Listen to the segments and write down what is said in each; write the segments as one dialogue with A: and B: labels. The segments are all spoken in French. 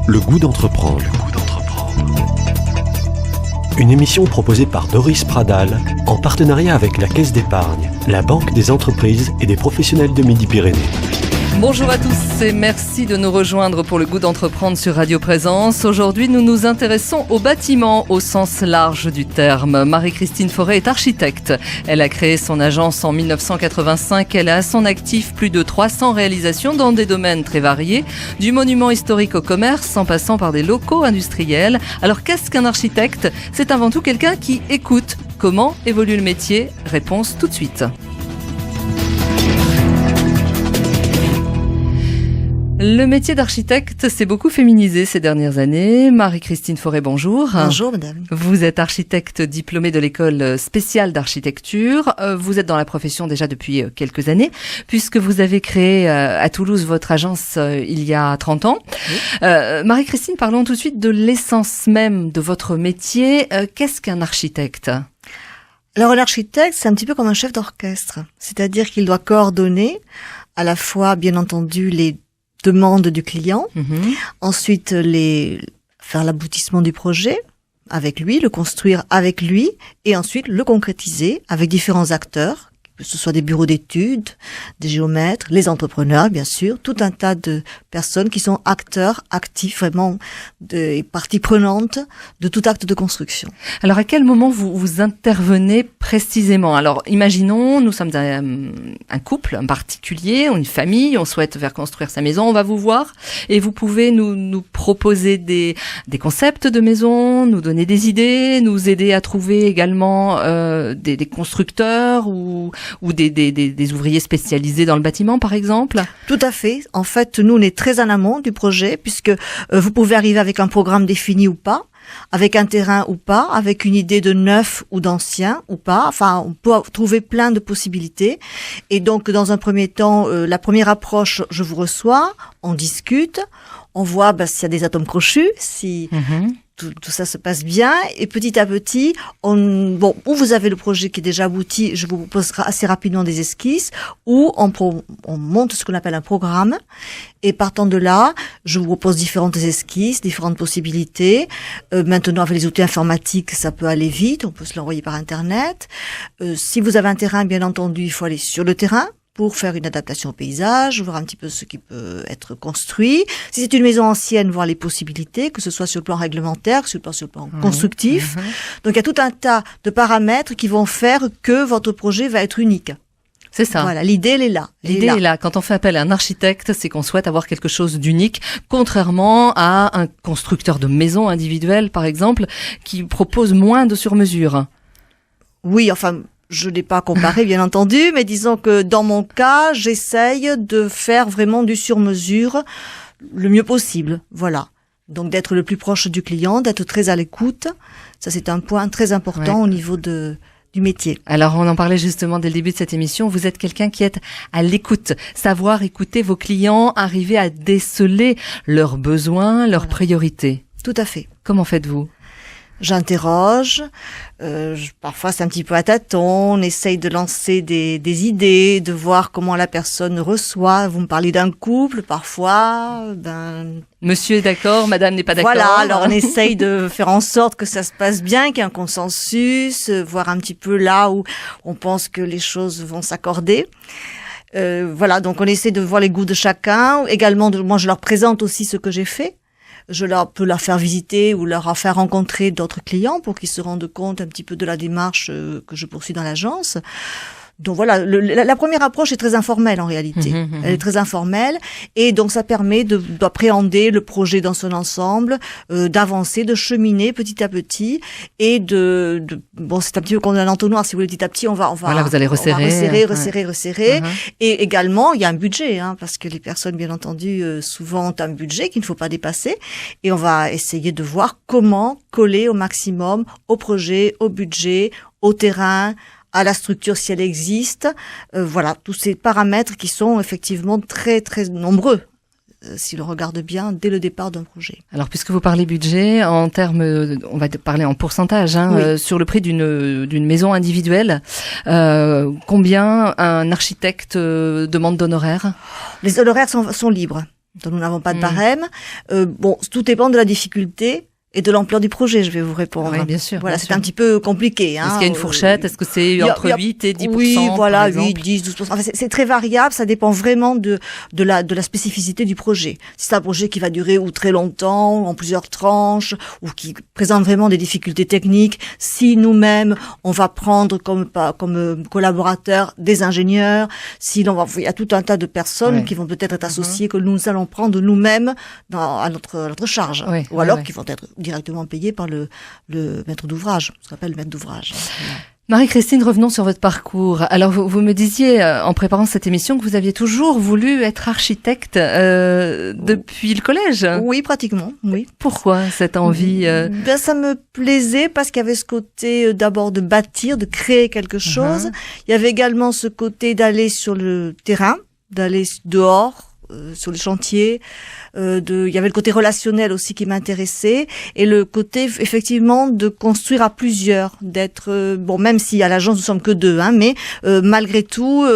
A: Le goût d'entreprendre. Une émission proposée par Doris Pradal en partenariat avec la Caisse d'épargne, la Banque des entreprises et des professionnels de Midi-Pyrénées.
B: Bonjour à tous et merci de nous rejoindre pour le goût d'entreprendre sur Radio Présence. Aujourd'hui, nous nous intéressons au bâtiment au sens large du terme. Marie-Christine Forêt est architecte. Elle a créé son agence en 1985. Elle a à son actif plus de 300 réalisations dans des domaines très variés, du monument historique au commerce, en passant par des locaux industriels. Alors qu'est-ce qu'un architecte ? C'est avant tout quelqu'un qui écoute. Comment évolue le métier ? Réponse tout de suite. Le métier d'architecte s'est beaucoup féminisé ces dernières années. Marie-Christine Forêt, bonjour.
C: Bonjour, madame.
B: Vous êtes architecte diplômée de l'école spéciale d'architecture. Vous êtes dans la profession déjà depuis quelques années, puisque vous avez créé à Toulouse votre agence il y a 30 ans. Oui. Marie-Christine, parlons tout de suite de l'essence même de votre métier. Qu'est-ce qu'un architecte ?
C: Alors, un architecte, c'est un petit peu comme un chef d'orchestre. C'est-à-dire qu'il doit coordonner à la fois, bien entendu, les demande du client, ensuite faire l'aboutissement du projet avec lui, le construire avec lui, et ensuite le concrétiser avec différents acteurs, que ce soit des bureaux d'études, des géomètres, les entrepreneurs, bien sûr, tout un tas de personnes qui sont acteurs, actifs, vraiment, et parties prenantes de tout acte de construction.
B: Alors, à quel moment vous intervenez précisément ? Alors, imaginons, nous sommes un couple, un particulier, une famille, on souhaite faire construire sa maison, on va vous voir, et vous pouvez nous proposer des concepts de maison, nous donner des idées, nous aider à trouver également des constructeurs ou des ouvriers spécialisés dans le bâtiment, par exemple ?
C: Tout à fait. En fait, nous, on est très en amont du projet, puisque vous pouvez arriver avec un programme défini ou pas, avec un terrain ou pas, avec une idée de neuf ou d'ancien ou pas. Enfin, on peut trouver plein de possibilités. Et donc, dans un premier temps, la première approche, je vous reçois, on discute, on voit s'il y a des atomes crochus, si tout ça se passe bien, et petit à petit, ou vous avez le projet qui est déjà abouti, je vous proposerai assez rapidement des esquisses, ou on monte ce qu'on appelle un programme, et partant de là, je vous propose différentes esquisses, différentes possibilités. Maintenant, avec les outils informatiques, ça peut aller vite, on peut se l'envoyer par Internet. Si vous avez un terrain, bien entendu, il faut aller sur le terrain pour faire une adaptation au paysage, voir un petit peu ce qui peut être construit. Si c'est une maison ancienne, voir les possibilités, que ce soit sur le plan réglementaire, sur le plan constructif. Donc, il y a tout un tas de paramètres qui vont faire que votre projet va être unique.
B: C'est ça.
C: Voilà, l'idée, elle est là.
B: L'idée est là. Quand on fait appel à un architecte, c'est qu'on souhaite avoir quelque chose d'unique, contrairement à un constructeur de maisons individuelles, par exemple, qui propose moins de sur-mesure.
C: Oui, enfin, je n'ai pas comparé, bien entendu, mais disons que dans mon cas, j'essaye de faire vraiment du sur-mesure le mieux possible. Voilà. Donc, d'être le plus proche du client, d'être très à l'écoute. Ça, c'est un point très important au niveau du métier.
B: Alors, on en parlait justement dès le début de cette émission. Vous êtes quelqu'un qui est à l'écoute. Savoir écouter vos clients, arriver à déceler leurs besoins, leurs priorités.
C: Tout à fait.
B: Comment faites-vous ?
C: J'interroge, parfois c'est un petit peu à tâtons, on essaye de lancer des idées, de voir comment la personne reçoit. Vous me parlez d'un couple, parfois,
B: Monsieur est d'accord, madame n'est pas d'accord.
C: Voilà, alors on essaye de faire en sorte que ça se passe bien, qu'il y ait un consensus, voir un petit peu là où on pense que les choses vont s'accorder. Voilà, donc on essaie de voir les goûts de chacun. Également, moi je leur présente aussi ce que j'ai fait. Je peux leur faire visiter ou leur faire rencontrer d'autres clients pour qu'ils se rendent compte un petit peu de la démarche que je poursuis dans l'agence. Donc voilà, la première approche est très informelle en réalité. Elle est très informelle et donc ça permet d'appréhender le projet dans son ensemble, d'avancer, de cheminer petit à petit et c'est un petit peu comme un entonnoir. Si vous voulez, petit à petit, on va
B: voilà, vous allez
C: resserrer. Et également, il y a un budget, parce que les personnes, bien entendu, souvent ont un budget qu'il ne faut pas dépasser et on va essayer de voir comment coller au maximum au projet, au budget, au terrain, à la structure si elle existe. Voilà, tous ces paramètres qui sont effectivement très très nombreux si l'on regarde bien dès le départ d'un projet.
B: Alors, puisque vous parlez budget, en termes, on va parler en pourcentage,
C: oui.
B: Sur le prix d'une maison individuelle, combien un architecte demande d'honoraires ?
C: Les honoraires sont libres. Donc nous n'avons pas de barème. Bon, tout dépend de la difficulté et de l'ampleur du projet, je vais vous répondre.
B: Oui, bien sûr.
C: Voilà,
B: bien
C: c'est
B: sûr.
C: un petit peu compliqué.
B: Est-ce qu'il y a une fourchette? Est-ce que c'est entre 8 et 10%?
C: Oui, voilà,
B: par exemple
C: 8, 10, 12%. Enfin, c'est très variable, ça dépend vraiment de la spécificité du projet. Si c'est un projet qui va durer ou très longtemps, en plusieurs tranches, ou qui présente vraiment des difficultés techniques, si nous-mêmes, on va prendre comme collaborateurs des ingénieurs, il y a tout un tas de personnes qui vont peut-être être associées, que nous allons prendre nous-mêmes à notre charge. Ou alors qui vont être directement payés par le maître d'ouvrage, ce qu'on appelle le maître d'ouvrage. Voilà.
B: Marie-Christine, revenons sur votre parcours. Alors, vous me disiez, en préparant cette émission, que vous aviez toujours voulu être architecte depuis le collège.
C: Oui, pratiquement, oui.
B: Pourquoi cette envie
C: Ça me plaisait parce qu'il y avait ce côté d'abord de bâtir, de créer quelque chose. Il y avait également ce côté d'aller sur le terrain, d'aller dehors, sur les chantiers. Il y avait le côté relationnel aussi qui m'intéressait et le côté effectivement de construire à plusieurs, d'être même si à l'agence nous sommes que deux, mais malgré tout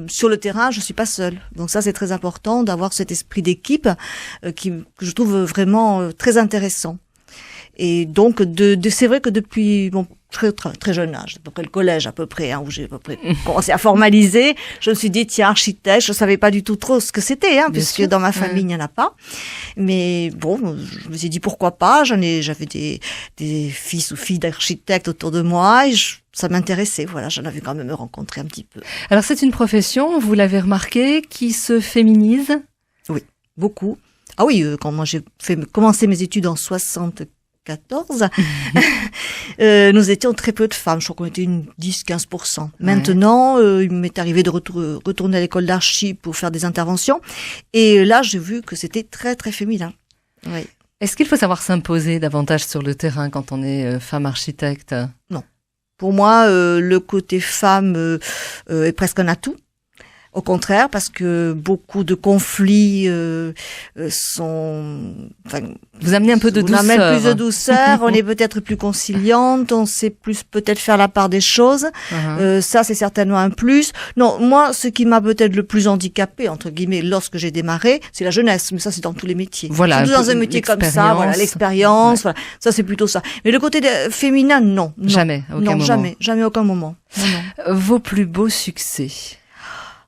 C: sur le terrain je suis pas seule. Donc ça c'est très important d'avoir cet esprit d'équipe que je trouve vraiment très intéressant. Et donc c'est vrai que depuis très jeune âge, à peu près le collège à peu près, où j'ai à peu près commencé à formaliser, je me suis dit tiens, architecte, je savais pas du tout trop ce que c'était, puisque dans ma famille il n'y en a pas. Mais bon, je me suis dit pourquoi pas, j'avais des fils ou filles d'architectes autour de moi et ça m'intéressait, voilà, j'en avais quand même rencontré un petit peu.
B: Alors c'est une profession, vous l'avez remarqué, qui se féminise? Oui,
C: beaucoup. Ah oui, quand moi j'ai commencé mes études en 74, nous étions très peu de femmes. Je crois qu'on était 10-15%. Maintenant, il m'est arrivé de retourner à l'école d'archi pour faire des interventions. Et là, j'ai vu que c'était très, très féminin. Oui.
B: Est-ce qu'il faut savoir s'imposer davantage sur le terrain quand on est femme architecte?
C: Non. Pour moi, le côté femme est presque un atout. Au contraire, parce que beaucoup de conflits
B: vous amenez un peu de douceur.
C: On amène plus de douceur, on est peut-être plus conciliante, on sait plus peut-être faire la part des choses. Ça, c'est certainement un plus. Non, moi, ce qui m'a peut-être le plus handicapé entre guillemets lorsque j'ai démarré, c'est la jeunesse. Mais ça, c'est dans tous les métiers.
B: Voilà.
C: Surtout dans un métier comme ça, voilà, l'expérience. Voilà. Ça, c'est plutôt ça. Mais le côté féminin, non.
B: Jamais. Aucun moment.
C: Jamais, aucun moment. Non.
B: Vos plus beaux succès.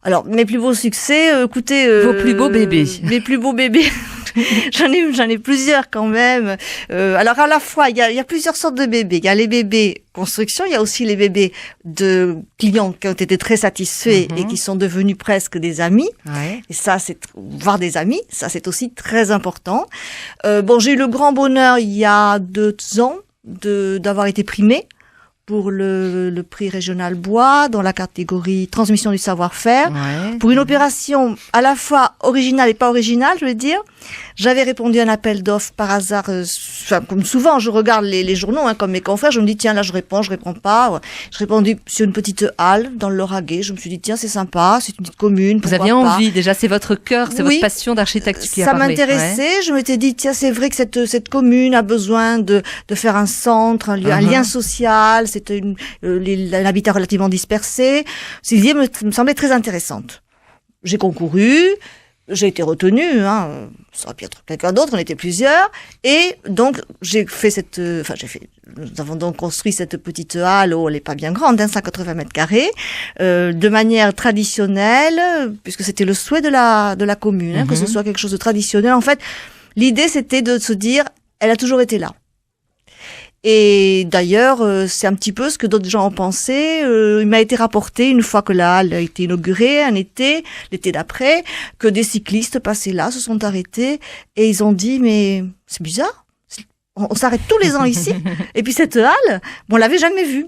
C: Alors, mes plus beaux succès, écoutez...
B: vos plus beaux bébés.
C: Mes plus beaux bébés. J'en ai plusieurs quand même. Alors, à la fois, il y a plusieurs sortes de bébés. Il y a les bébés construction, il y a aussi les bébés de clients qui ont été très satisfaits et qui sont devenus presque des amis. Et ça, voir des amis, ça c'est aussi très important. J'ai eu le grand bonheur, il y a 2 ans, d'avoir été primée pour le prix régional bois dans la catégorie transmission du savoir-faire, pour une opération à la fois originale et pas originale, je veux dire. J'avais répondu à un appel d'offres par hasard, comme souvent je regarde les journaux, comme mes confrères, je me dis tiens là je réponds pas. Je répondis sur une petite halle dans le Lauragais, je me suis dit tiens c'est sympa, c'est une petite commune.
B: Vous aviez envie déjà, c'est votre cœur, c'est votre passion d'architecte qui a parlé.
C: Ça m'intéressait, je m'étais dit tiens c'est vrai que cette commune a besoin de faire un centre, un lien social. C'était l'habitat relativement dispersé. Cette idée me semblait très intéressante. J'ai concouru, j'ai été retenue, ça aurait pu être quelqu'un d'autre, on était plusieurs, et donc nous avons donc construit cette petite halle, elle est pas bien grande, 180 mètres carrés, de manière traditionnelle, puisque c'était le souhait de la commune, que ce soit quelque chose de traditionnel. En fait, l'idée c'était de se dire, elle a toujours été là. Et d'ailleurs, c'est un petit peu ce que d'autres gens ont pensé. Il m'a été rapporté, une fois que la halle a été inaugurée, l'été d'après, que des cyclistes passaient là, se sont arrêtés, et ils ont dit, mais c'est bizarre, on s'arrête tous les ans ici, et puis cette halle, on l'avait jamais vue.